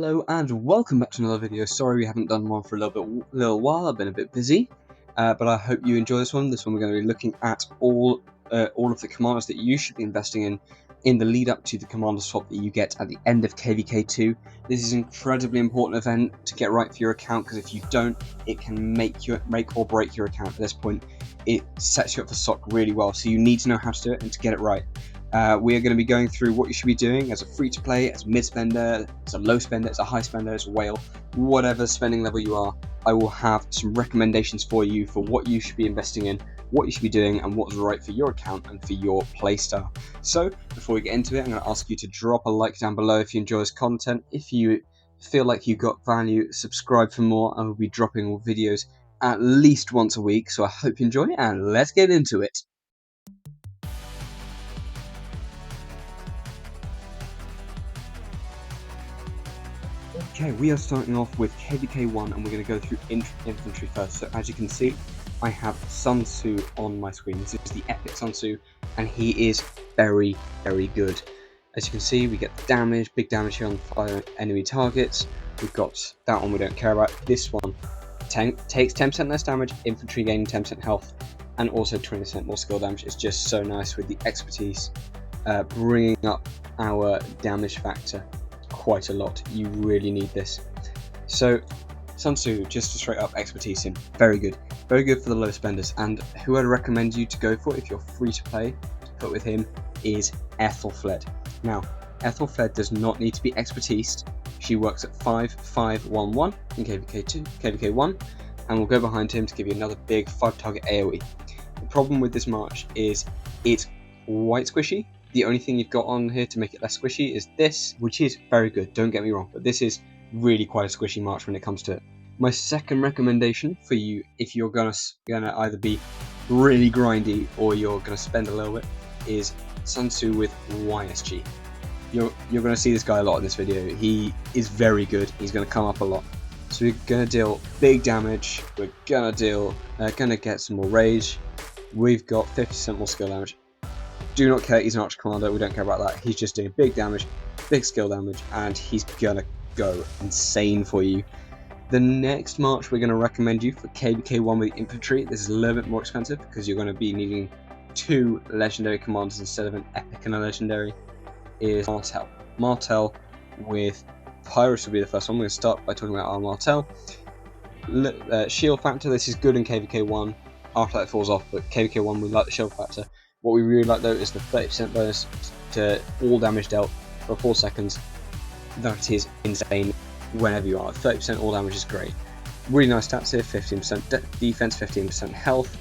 Hello and welcome back to another video. Sorry we haven't done one for a little while. I've been a bit busy, but I hope you enjoy this one. This one we're going to be looking at all of the commanders that you should be investing in the lead up to the commander swap that you get at the end of KvK 2. This is an incredibly important event to get right for your account, because if you don't, it can make or break your account. At this point, it sets you up for SOC really well, so you need to know how to do it and to get it right. We are going to be going through what you should be doing as a free-to-play, as a mid-spender, as a low-spender, as a high-spender, as a whale, whatever spending level you are. I will have some recommendations for you for what you should be investing in, what you should be doing, and what's right for your account and for your playstyle. So, before we get into it, I'm going to ask you to drop a like down below if you enjoy this content. If you feel like you got value, subscribe for more. I will be dropping videos at least once a week, so I hope you enjoy, and let's get into it. Okay, we are starting off with KvK 1 and we're going to go through infantry first. So as you can see, I have Sun Tzu on my screen. This is the epic Sun Tzu, and he is very, very good. As you can see, we get damage, big damage here on 5 enemy targets. We've got that one we don't care about. This one takes 10% less damage, infantry gaining 10% health, and also 20% more skill damage. It's just so nice with the expertise, bringing up our damage factor quite a lot. You really need this. So Sun Tzu, just a straight up expertise in, very good for the low spenders. And who I'd recommend you to go for if you're free to play to put with him is Ethelfled. Now Ethelfled does not need to be expertise. She works at 5-5-1-1 in KvK 1, and we'll go behind him to give you another big 5 target AoE. The problem with this march is it's quite squishy. The only thing you've got on here to make it less squishy is this, which is very good, don't get me wrong, but this is really quite a squishy march when it comes to it. My second recommendation for you, if you're gonna either be really grindy or you're gonna spend a little bit, is Sun Tzu with YSG. You're gonna see this guy a lot in this video. He is very good. He's gonna come up a lot. So we're gonna deal big damage. We're gonna get some more rage. We've got 50% more skill damage. Do not care, he's an archer commander, we don't care about that. He's just doing big damage, big skill damage, and he's gonna go insane for you. The next march we're going to recommend you for KvK 1 with infantry. This is a little bit more expensive because you're going to be needing 2 legendary commanders instead of an epic and a legendary, is Martel. Martel with Pairings will be the first one. We're going to start by talking about our Martel. Shield factor, this is good in KvK 1. After that falls off, but KvK 1 we like the shield factor. What we really like though is the 30% bonus to all damage dealt for 4 seconds. That is insane whenever you are. 30% all damage is great. Really nice stats here, 15% defense, 15% health,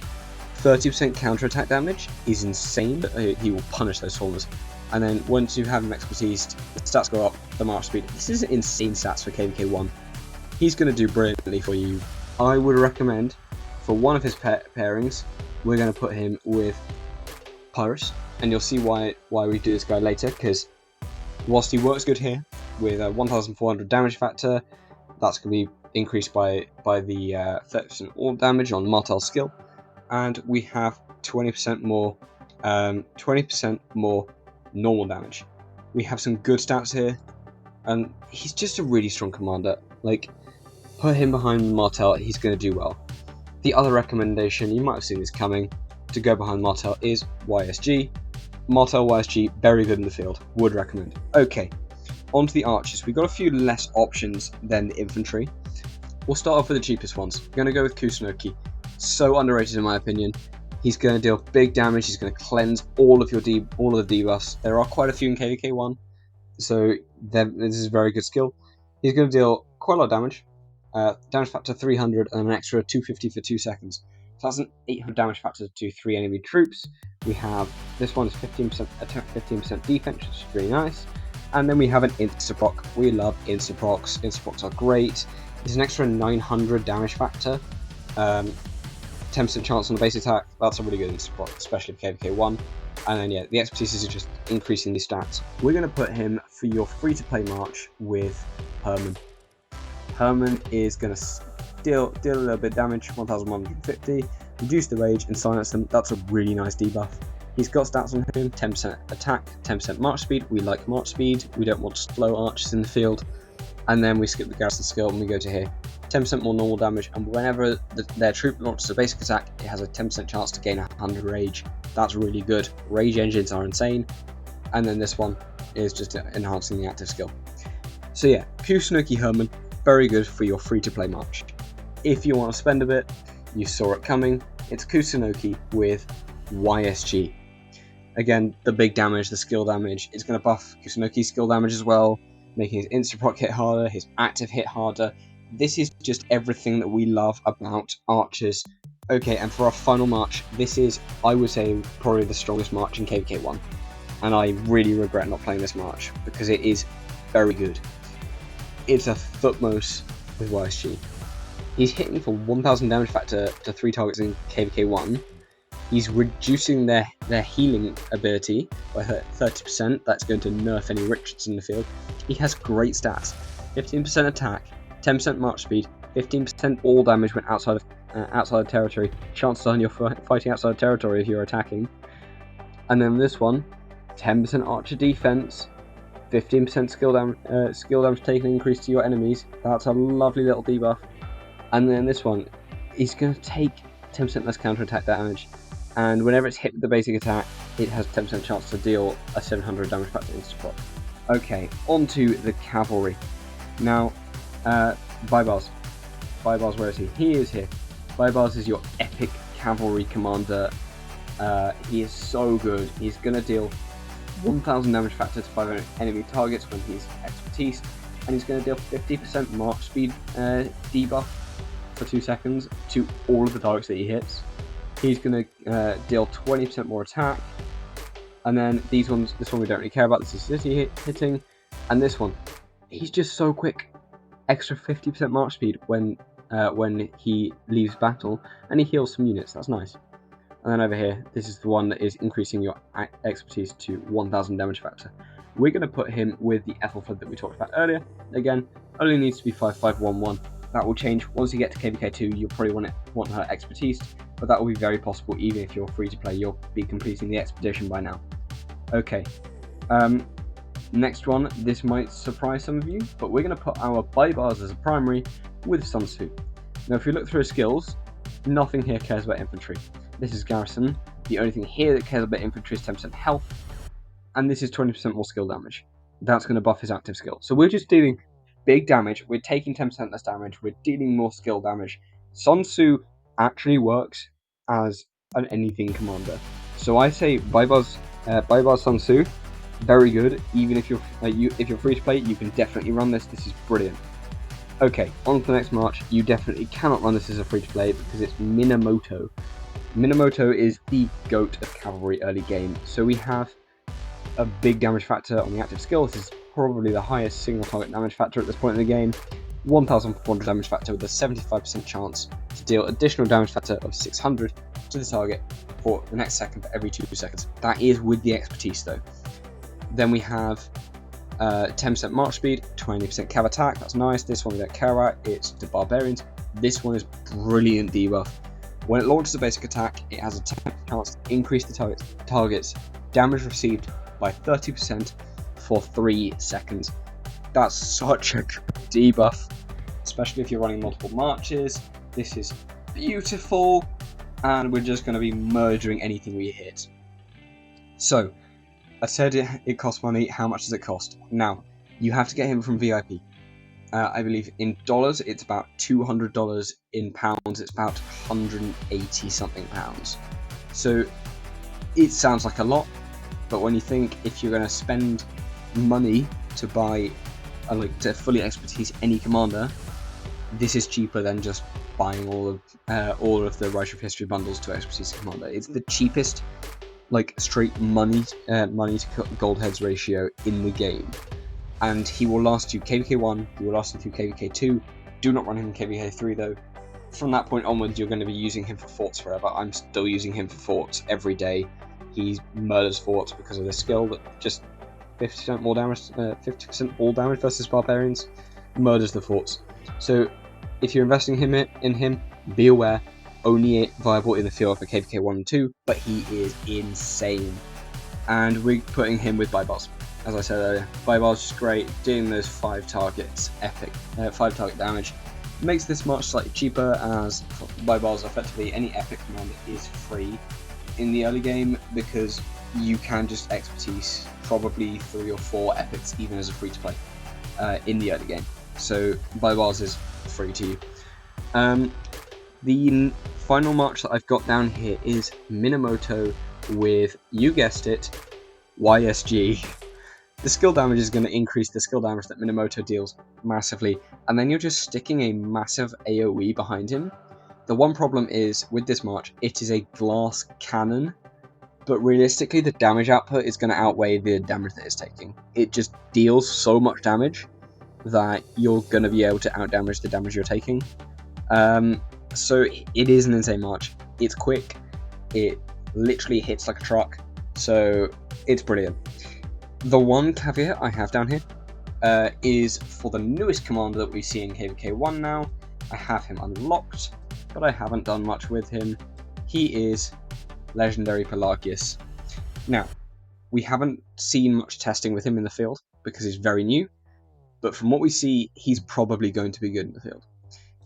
30% counter-attack damage is insane. He will punish those swarmers. And then once you have him expertise, the stats go up, the march speed. This is insane stats for KvK 1. He's going to do brilliantly for you. I would recommend, for one of his pairings, we're going to put him with Pairings, and you'll see why we do this guy later, because whilst he works good here with a 1400 damage factor, that's going to be increased by the 30% all damage on Martel's skill, and we have 20% more normal damage. We have some good stats here, and he's just a really strong commander. Like, put him behind Martel, he's going to do well. The other recommendation, you might have seen this coming, to go behind Martel is YSG. Martel YSG, very good in the field, would recommend. Okay, on to the archers. We've got a few less options than the infantry. We'll start off with the cheapest ones. We're going to go with Kusunoki. So underrated in my opinion. He's going to deal big damage, he's going to cleanse all of the debuffs. There are quite a few in KvK 1, so this is a very good skill. He's going to deal quite a lot of damage. Damage factor 300 and an extra 250 for 2 seconds. So that's an 800 damage factor to 3 enemy troops. We have, this one is 15% attack, 15% defense, which is really nice. And then we have an Insta-proc. We love Insta-procs. Insta-procs are great. There's an extra 900 damage factor. 10% chance on the base attack. That's a really good Insta-proc, especially for KvK 1. And then yeah, the expertise is just increasing the stats. We're going to put him for your free-to-play march with Herman. Herman is going to deal a little bit of damage, 1150, reduce the rage and silence them. That's a really nice debuff. He's got stats on him, 10% attack, 10% march speed. We like march speed, we don't want slow archers in the field. and then we skip the garrison skill and we go to here. 10% more normal damage, and whenever their troop launches a basic attack, it has a 10% chance to gain 100 rage. That's really good. Rage engines are insane. And then this one is just enhancing the active skill. So yeah, Kusunoki Herman, very good for your free-to-play march. If you want to spend a bit, you saw it coming, it's Kusunoki with YSG. Again, the big damage, the skill damage, is going to buff Kusunoki's skill damage as well, making his insta-proc hit harder, his active hit harder. This is just everything that we love about archers. Okay, and for our final march, this is, I would say, probably the strongest march in KvK 1. And I really regret not playing this march, because it is very good. It's a footmost with YSG. He's hitting for 1000 damage factor to 3 targets in KvK 1. He's reducing their healing ability by 30%. That's going to nerf any Richards in the field. He has great stats. 15% attack, 10% march speed, 15% all damage when outside of territory. Chances on you're fighting outside of territory if you're attacking. And then this one, 10% archer defense, 15% skill damage taken increase to your enemies. That's a lovely little debuff. And then this one, he's going to take 10% less counterattack damage. And whenever it's hit with the basic attack, it has 10% chance to deal a 700 damage factor insta-proc. Okay, on to the cavalry. Now, Baibars, where is he? He is here. Baibars is your epic cavalry commander. He is so good. He's going to deal 1000 damage factor to 500 enemy targets when he's expertise, and he's going to deal 50% march speed debuff for 2 seconds to all of the targets that he hits. He's going to deal 20% more attack, and then this one we don't really care about. This is city hitting, and this one, he's just so quick. Extra 50% march speed when he leaves battle, and he heals some units. That's nice. And then over here, this is the one that is increasing your expertise to 1000 damage factor. We're going to put him with the Ethelfled that we talked about earlier. Again, only needs to be 5511. That will change once you get to KvK 2. You'll probably want her expertise, but that will be very possible even if you're free to play. You'll be completing the expedition by now. Okay, next one. This might surprise some of you, but we're going to put our Baibars as a primary with Sun Tzu. Now, if you look through his skills, nothing here cares about infantry. This is garrison. The only thing here that cares about infantry is 10% health, and this is 20% more skill damage. That's going to buff his active skill. So we're just dealing big damage. We're taking 10% less damage. We're dealing more skill damage. Sun Tzu actually works as an anything commander. So I say Baibars Sun Tzu, very good. Even if you're free to play, you can definitely run this. This is brilliant. Okay, on to the next march. You definitely cannot run this as a free to play because it's Minamoto. Minamoto is the GOAT of cavalry early game, so we have a big damage factor on the active skill. This is probably the highest single target damage factor at this point in the game. 1400 damage factor with a 75% chance to deal additional damage factor of 600 to the target for the next second for every 2 seconds. That is with the expertise though. Then we have 10% march speed, 20% cav attack. That's nice. This one we don't care about. It's the barbarians. This one is brilliant debuff. When it launches a basic attack, it has a 10% chance to increase the target's damage received by 30% for 3 seconds. That's such a good debuff, especially if you're running multiple marches. This is beautiful, and we're just going to be murdering anything we hit. So, I said it costs money. How much does it cost? Now, you have to get him from VIP. I believe in dollars it's about $200. In pounds it's about 180 something pounds. So it sounds like a lot, but when you think if you're going to spend money to buy to fully expertise any commander, this is cheaper than just buying all of the Writer of History bundles to expertise a commander. It's the cheapest straight money to gold heads ratio in the game. And he will last you KvK 1, he will last you through KvK 2. Do not run him in KvK 3 though. From that point onwards, you're going to be using him for forts forever. I'm still using him for forts every day. He murders forts because of the skill that just 50% more damage, 50% all damage versus barbarians, murders the forts. So if you're investing in him, be aware, only viable in the field for KvK 1 and 2, but he is insane. And we're putting him with Baibars. as I said earlier, Bybar's just great. Doing those 5 targets, epic. 5 target damage. Makes this march slightly cheaper, as Bybar's effectively any epic command is free in the early game, because you can just expertise probably 3 or 4 epics even as a free to play in the early game. So Bybar's is free to you. The final march that I've got down here is Minamoto with, you guessed it, YSG. The skill damage is going to increase the skill damage that Minamoto deals massively, and then you're just sticking a massive AoE behind him. The one problem is, with this march, it is a glass cannon, but realistically the damage output is going to outweigh the damage that it's taking. It just deals so much damage that you're going to be able to outdamage the damage you're taking. So it is an insane march. It's quick, it literally hits like a truck, so it's brilliant. The one caveat I have down here is for the newest commander that we see in KvK 1 now. I have him unlocked, but I haven't done much with him. He is Legendary Pelagius. Now, we haven't seen much testing with him in the field because he's very new, but from what we see, he's probably going to be good in the field.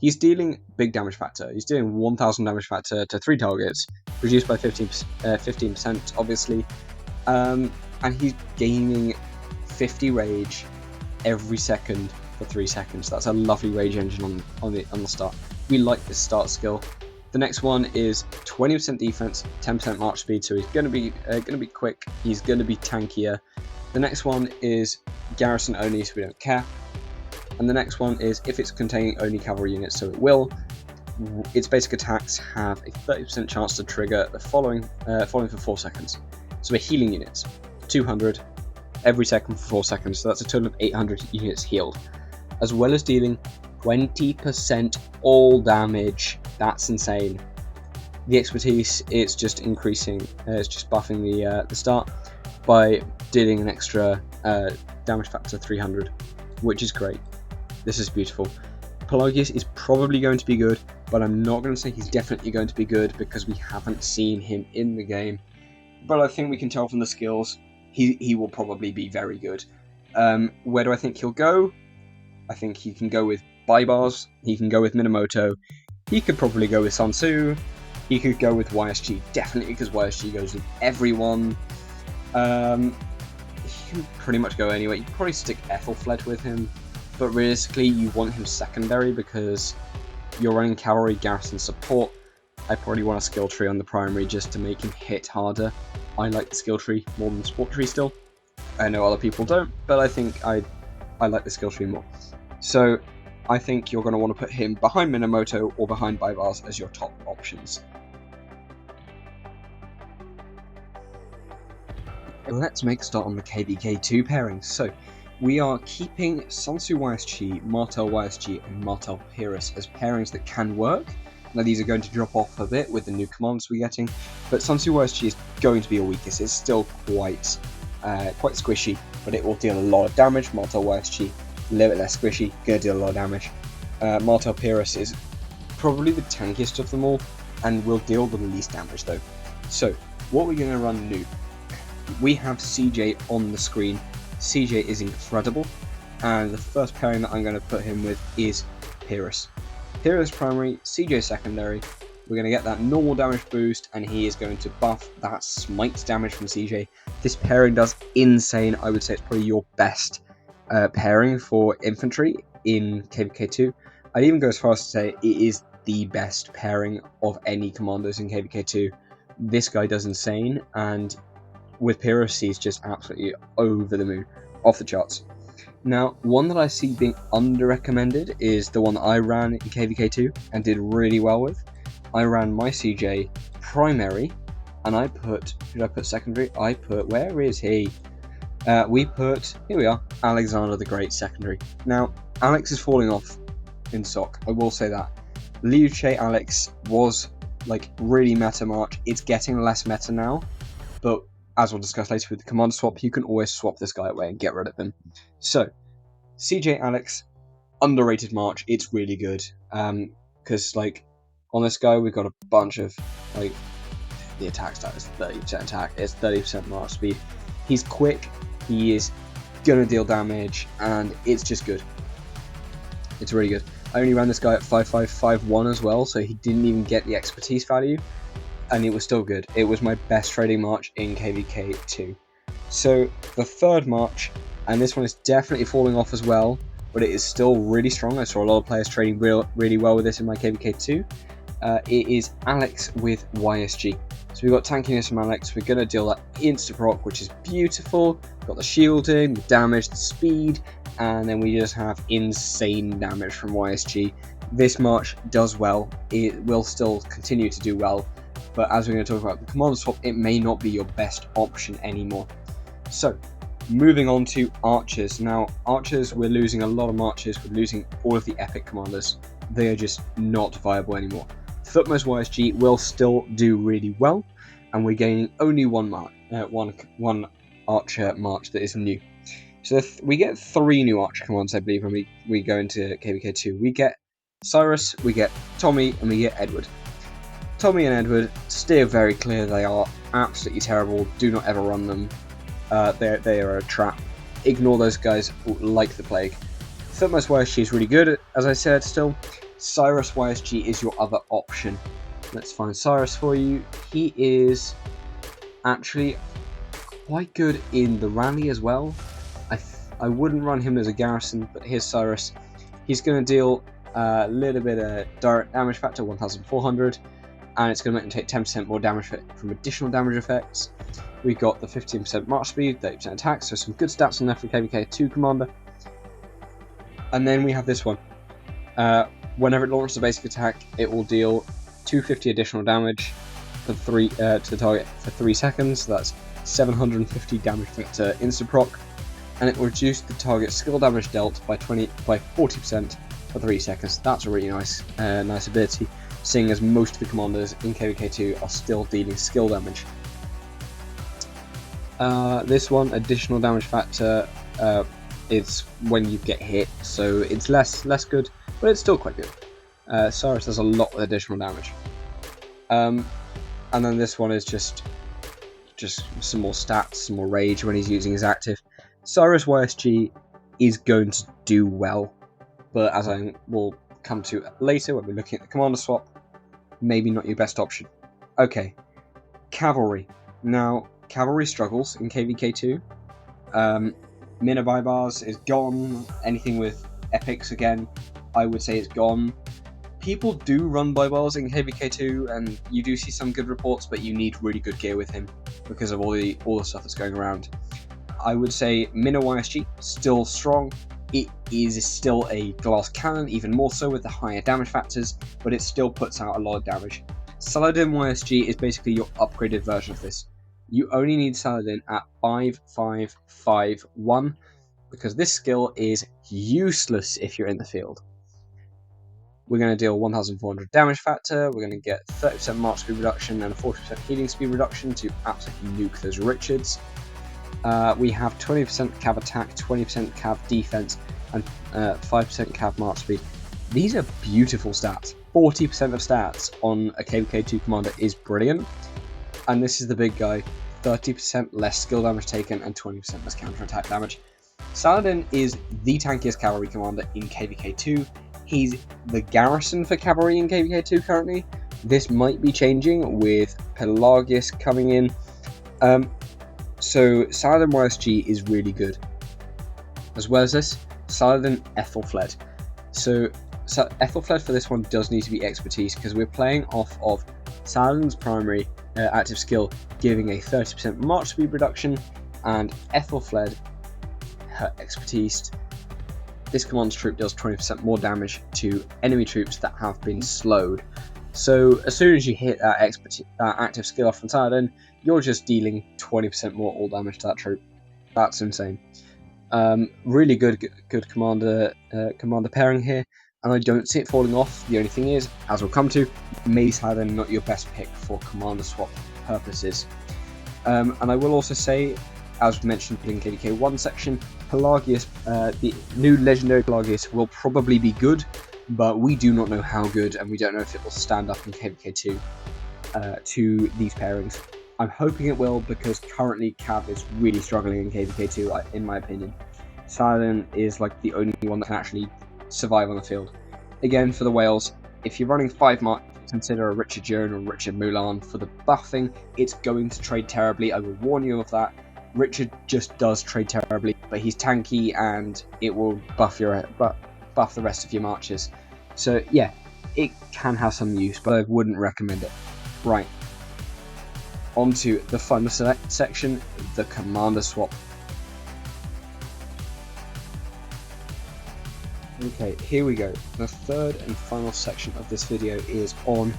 He's dealing big damage factor. He's doing 1000 damage factor to 3 targets, reduced by 15% obviously, and he's gaining 50 rage every second for 3 seconds. That's a lovely rage engine on the start. We like this start skill. The next one is 20% defense, 10% march speed, so he's going to be quick. He's going to be tankier. The next one is garrison only, so we don't care. And the next one is if it's containing only cavalry units, so it will. Its basic attacks have a 30% chance to trigger the following for 4 seconds. So we're healing units, 200 every second for 4 seconds, so that's a total of 800 units healed, as well as dealing 20% all damage. That's insane. The expertise, it's just increasing, it's just buffing the start by dealing an extra damage factor 300, which is great. This is beautiful. Pelagius is probably going to be good, but I'm not going to say he's definitely going to be good because we haven't seen him in the game. But I think we can tell from the skills, he will probably be very good. Where do I think he'll go? I think he can go with Bybar's, he can go with Minamoto, he could probably go with Sun Tzu, he could go with YSG, definitely, because YSG goes with everyone. He can pretty much go anywhere. You could probably stick Ethelfled with him, but realistically you want him secondary because you're running cavalry, garrison, support. I probably want a skill tree on the primary just to make him hit harder. I like the skill tree more than the support tree still. I know other people don't, but I think I like the skill tree more. So I think you're going to want to put him behind Minamoto or behind Bybar's as your top options. Let's make a start on the KvK 2 pairings. So we are keeping Sun Tzu YSG, Martel YSG, and Martel Pairings as pairings that can work. Now these are going to drop off a bit with the new commands we're getting, but Sun Tzu YSG is going to be your weakest. It's still quite squishy, but it will deal a lot of damage. Martel YSG, a little bit less squishy, going to deal a lot of damage. Martel Pairings is probably the tankiest of them all, and will deal the least damage though. So what we're going to run new. We have CJ on the screen. CJ is incredible, and the first pairing that I'm going to put him with is Pairings. Pairings primary, CJ secondary. We're going to get that normal damage boost, and he is going to buff that smite damage from CJ. This pairing does insane. I would say it's probably your best pairing for infantry in KvK 2. I'd even go as far as to say it is the best pairing of any commandos in KvK 2. This guy does insane, and with Pairings, he's just absolutely over the moon, off the charts. Now, one that I see being under-recommended is the one that I ran in KvK 2 and did really well with. I ran my CJ primary, and I put, did I put secondary? I put, where is he? Here we are, Alexander the Great secondary. Now, Alex is falling off in SOC, I will say that. Liu Che Alex was like really meta March. It's getting less meta now, but as we'll discuss later with the commander swap, you can always swap this guy away and get rid of him. So, CJ Alex, underrated March. It's really good. Because like on this guy, we've got a bunch of like the attack stat is 30% attack. It's 30% March speed. He's quick. He is gonna deal damage, and it's just good. It's really good. I only ran this guy at 5551 as well, so he didn't even get the expertise value, and it was still good. It was my best trading march in KvK 2. So the third march, and this one is definitely falling off as well, but it is still really strong. I saw a lot of players trading really well with this in my KvK 2. It is Alex with YSG. So we've got tankiness from Alex. We're going to deal that instant proc, which is beautiful. We've got the shielding, the damage, the speed, and then we just have insane damage from YSG. This march does well. It will still continue to do well, but as we're going to talk about the commander swap, it may not be your best option anymore. So moving on to archers. Now archers, we're losing a lot of marches. We're losing all of the epic commanders. They are just not viable anymore. Footmost YSG will still do really well, and we're gaining only one archer march that is new. So we get 3 new archer commands, I believe, when we go into KvK 2. We get Cyrus, we get Tommy, and we get Edward. Tommy and Edward, steer very clear. They are absolutely terrible. Do not ever run them. They are a trap. Ignore those guys like the plague. Footmost YSG is really good, as I said still. Cyrus YSG is your other option. Let's find Cyrus for you. He is actually quite good in the rally as well. I wouldn't run him as a garrison, but here's Cyrus. He's going to deal a little bit of direct damage factor, 1400, and it's going to make him take 10% more damage from additional damage effects. We've got the 15% march speed, 30% attack, so some good stats on there for KvK 2 commander. And then we have this one. Whenever it launches a basic attack, it will deal 250 additional damage for to the target for 3 seconds. So that's 750 damage factor instant proc, and it will reduce the target skill damage dealt by 40% for 3 seconds. That's a really nice ability, seeing as most of the commanders in KvK 2 are still dealing skill damage. This one, additional damage factor, it's when you get hit, so it's less good, but it's still quite good. Cyrus does a lot with additional damage. And then this one is just some more stats, some more rage when he's using his active. Cyrus YSG is going to do well, but as I will come to later when we're looking at the commander swap, maybe not your best option. Okay, cavalry. Now, cavalry struggles in KvK 2. Mina buy bars is gone. Anything with epics again, I would say it's gone. People do run buy bars in KvK 2, and you do see some good reports, but you need really good gear with him because of all the stuff that's going around. I would say Mina YSG still strong. It is still a glass cannon, even more so with the higher damage factors, but it still puts out a lot of damage. Saladin YSG is basically your upgraded version of this. You only need Saladin at 5551 because this skill is useless if you're in the field. We're going to deal 1400 damage factor, we're going to get 30% march speed reduction and a 40% healing speed reduction to absolutely nuke those Richards. We have 20% cav attack, 20% cav defense, and 5% cav march speed. These are beautiful stats. 40% of stats on a KvK 2 commander is brilliant. And this is the big guy. 30% less skill damage taken and 20% less counter-attack damage. Saladin is the tankiest cavalry commander in KvK 2. He's the garrison for cavalry in KvK 2 currently. This might be changing with Pelagius coming in. So Saladin YSG is really good. As well as this, Saladin Ethelfled. So Ethelfled for this one does need to be expertise because we're playing off of Saladin's primary active skill giving a 30% march speed reduction, and Ethelfled, her expertise. This commander's troop does 20% more damage to enemy troops that have been slowed. So as soon as you hit that active skill off from Saladin, you're just dealing 20% more all damage to that troop. That's insane. Really good commander pairing here, and I don't see it falling off. The only thing is, as we'll come to, maybe Saladin not your best pick for commander swap purposes. And I will also say, as mentioned in KvK 1 section, Pelagius, the new legendary Pelagius will probably be good, but we do not know how good, and we don't know if it will stand up in KvK 2 to these pairings. I'm hoping it will, because currently Cav is really struggling in KvK 2, in my opinion. Saladin is like the only one that can actually survive on the field. Again, for the Wales, if you're running 5 marches, consider a Richard Joan or Richard Moulin for the buffing. It's going to trade terribly. I will warn you of that. Richard just does trade terribly, but he's tanky and it will buff the rest of your marches. So yeah, it can have some use, but I wouldn't recommend it. Right, onto the final section, the commander swap. Okay, here we go. The third and final section of this video is on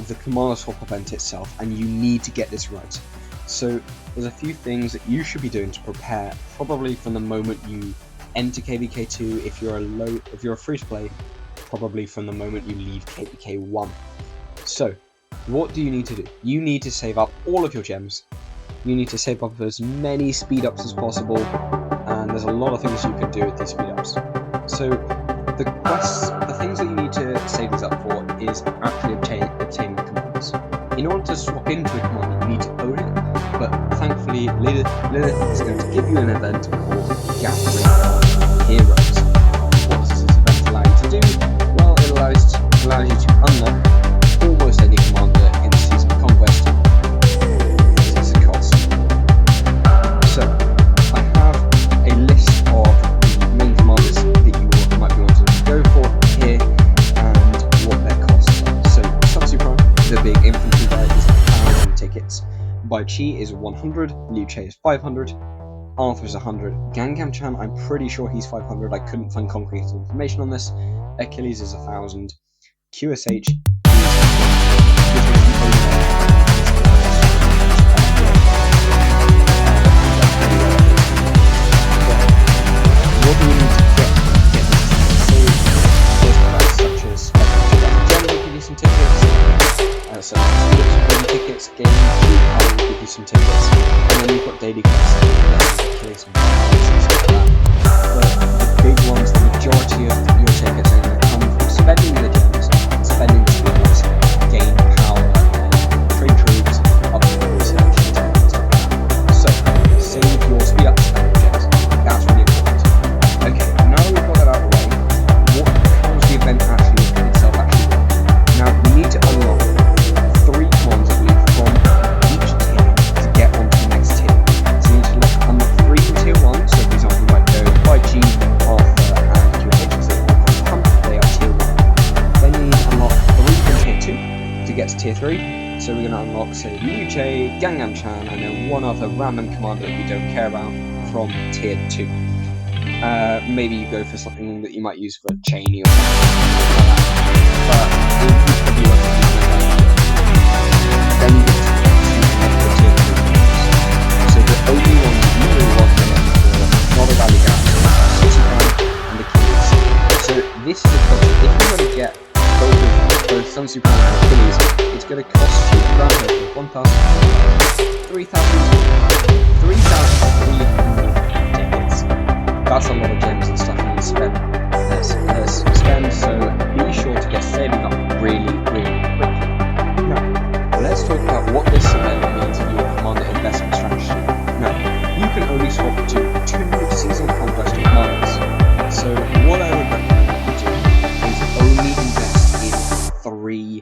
the commander swap event itself, and you need to get this right. So there's a few things that you should be doing to prepare, probably from the moment you enter KvK 2. If you're a free to play, probably from the moment you leave KvK 1. So what do you need to do? You need to save up all of your gems. You need to save up as many speed ups as possible, and there's a lot of things you can do with these speed ups. So the things that you need to save these up for is actually obtaining commands. In order to swap into a command, you need to own it, but thankfully Lilith is going to give you an event called Gathering Heroes. What does this event allow you to do? Well, it allows you to unlock almost any commander in the season of Conquest at a cost. So, I have a list of the main commanders that you might be wanting to go for here and what their costs are. So, Sun Tzu Prime, the big infantry guy, is 1,000 tickets. Bai Chi is 100, Liu Che is 500, Arthur is 100, Gangam Chan, I'm pretty sure he's 500, I couldn't find concrete information on this, Achilles is 1,000, QSH what do we need to get this? Such as Gem will give you some tickets, so tickets, game 2 power will give you some tickets, and then you've got daily quests, Achilles and stuff like that. But the big ones, the majority of your tickets are going to come from spending the gems, spending the speeds, gain power, train troops, upgrade research, and things like that. So, save your speed up spending gems. That's really important. Okay, now that we've got that out of the way, how does the event itself actually work? Now, we need to unlock 3 commands, I believe, from each tier to get onto the next tier. So you need to unlock 3 from tier 1, so for example, you might go Bai Chi, Arthur, and QH, so they are tier 1. Then you need to unlock 3 from tier 2 to get to tier 3. So we're going to unlock, say, Liu Che, Gangam Chan, and then one other random commander that we don't care about from tier 2. Maybe you go for something that you might use for a Cheney or something like that. But you probably won't use that. Then you get to tier 3. So the only ones that you really want to get for not a Valley Gap, City Prime, and Achilles. So this is a cost. If you want to get both Sun Tzu Prime and Achilles, it's going to cost you around 1,000, 3,300 tickets. That's a lot of gems and stuff you need to spend. So be sure to get saving up really, really quickly. Now, let's talk about what this event means for your commander investment strategy. Now, you can only swap to 2 season Conquest commanders. So what I would recommend you do is only invest in 3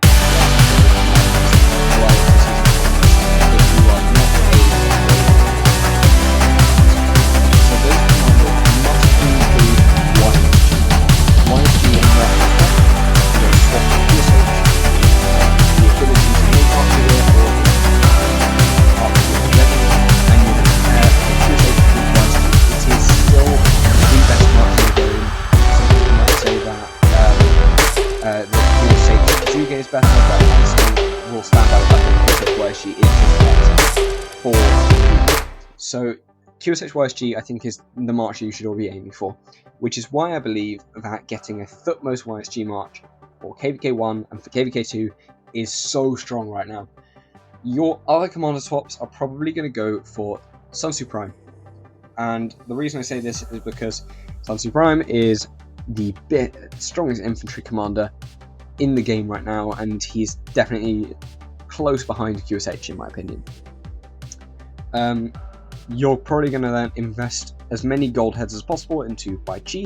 is better, but I still will stand out that where she is just better for you. So QSH YSG I think is the march you should all be aiming for, which is why I believe that getting a Thutmose YSG march for KvK 1 and for KvK 2 is so strong right now. Your other commander swaps are probably going to go for Sun Tzu Prime, and the reason I say this is because Sun Tzu Prime is the strongest infantry commander in the game right now, and he's definitely close behind QSH in my opinion. You're probably going to then invest as many gold heads as possible into Bai Chi,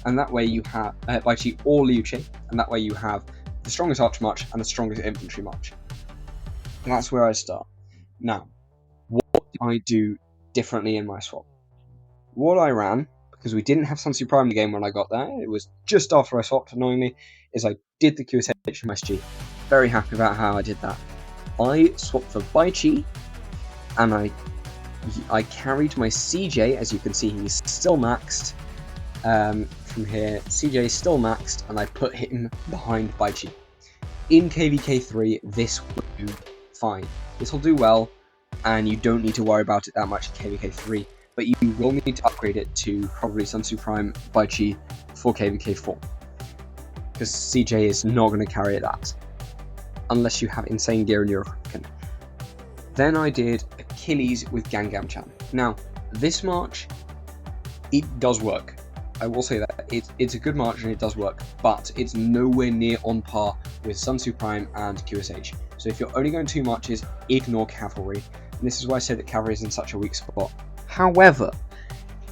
and that way you have Bai Chi or Liu Che, and that way you have the strongest archer march and the strongest infantry march. And that's where I start. Now, what do I do differently in my swap? What I ran, because we didn't have Sun Tzu Prime in the game when I got there, it was just after I swapped, annoyingly, is I did the QSH from SG. Very happy about how I did that. I swapped for Bai Chi, and I carried my CJ, as you can see he's still maxed. From here, CJ is still maxed, and I put him behind Bai Chi. In KvK 3, this will do fine. This will do well, and you don't need to worry about it that much in KvK 3, but you will need to upgrade it to probably Sun Tzu Prime Bai Chi for KvK 4. Because CJ is not going to carry that, unless you have insane gear in your African. Then I did Achilles with Gangam Chan. Now, this march, it does work. I will say that. It's a good march and it does work, but it's nowhere near on par with Sun Tzu Prime and QSH. So if you're only going 2 marches, ignore cavalry. And this is why I say that cavalry is in such a weak spot. However,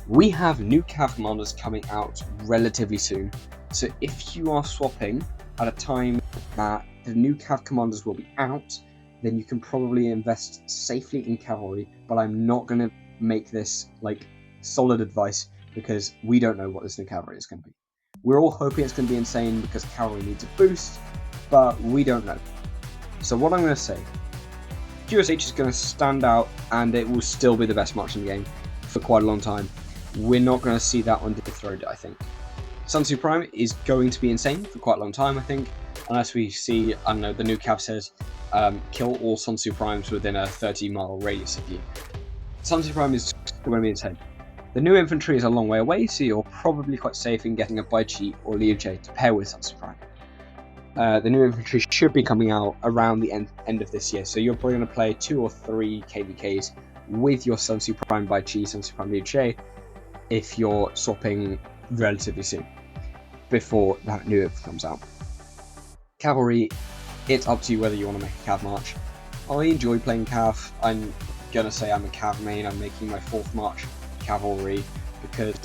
we have new cav commanders coming out relatively soon. So if you are swapping at a time that the new cav commanders will be out, then you can probably invest safely in cavalry, but I'm not going to make this like solid advice because we don't know what this new cavalry is going to be. We're all hoping it's going to be insane because cavalry needs a boost, but we don't know. So what I'm going to say, QSH is going to stand out and it will still be the best march in the game for quite a long time. We're not going to see that one dethroned, I think. Sun Tzu Prime is going to be insane for quite a long time, I think, unless we see, I don't know, the new cav says, kill all Sun Tzu Primes within a 30-mile radius of you. Sun Tzu Prime is going to be insane. The new infantry is a long way away, so you're probably quite safe in getting a Bai Chi or Liu Che to pair with Sun Tzu Prime. The new infantry should be coming out around the end of this year, so you're probably going to play 2 or 3 KvKs with your Sun Tzu Prime Bai Chi, Sun Tzu Prime Liu Che, if you're swapping relatively soon, before that new infantry comes out. Cavalry, it's up to you whether you want to make a cav march. I enjoy playing cav. I'm going to say I'm a cav main. I'm making my 4th march cavalry because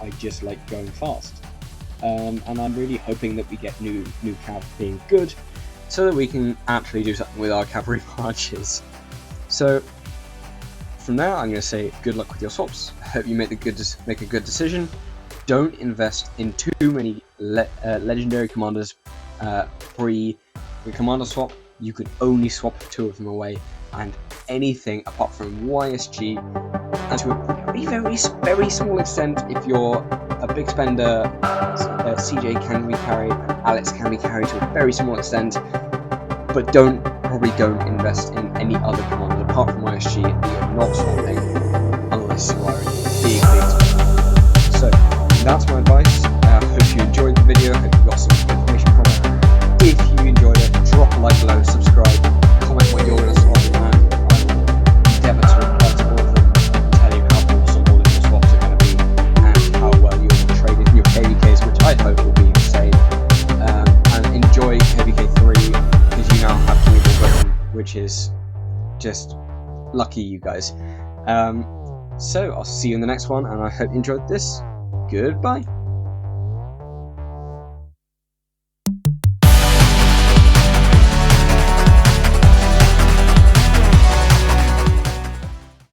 I just like going fast. And I'm really hoping that we get new cav being good so that we can actually do something with our cavalry marches. So from there, I'm going to say good luck with your swaps. I hope you make a good decision. Don't invest in too many legendary commanders pre the commander swap. You can only swap 2 of them away, and anything apart from YSG, and to a very small extent, if you're a big spender, CJ can be carried, Alex can be carried to a very small extent, but probably don't invest in any other commanders apart from YSG that you're not swapping unless you are in big spender. So that's my advice. I hope you enjoyed the video. I hope you got some information from it. If you enjoyed it, drop a like below, subscribe, comment what you're going to swap, and I will endeavour to reply to all of them and tell you how awesome all of your swaps are going to be and how well you're going to trade in your KvKs, which I hope will be insane. And enjoy KvK 3 because you now have King Britain, which is just lucky you guys. So I'll see you in the next one, and I hope you enjoyed this. Goodbye.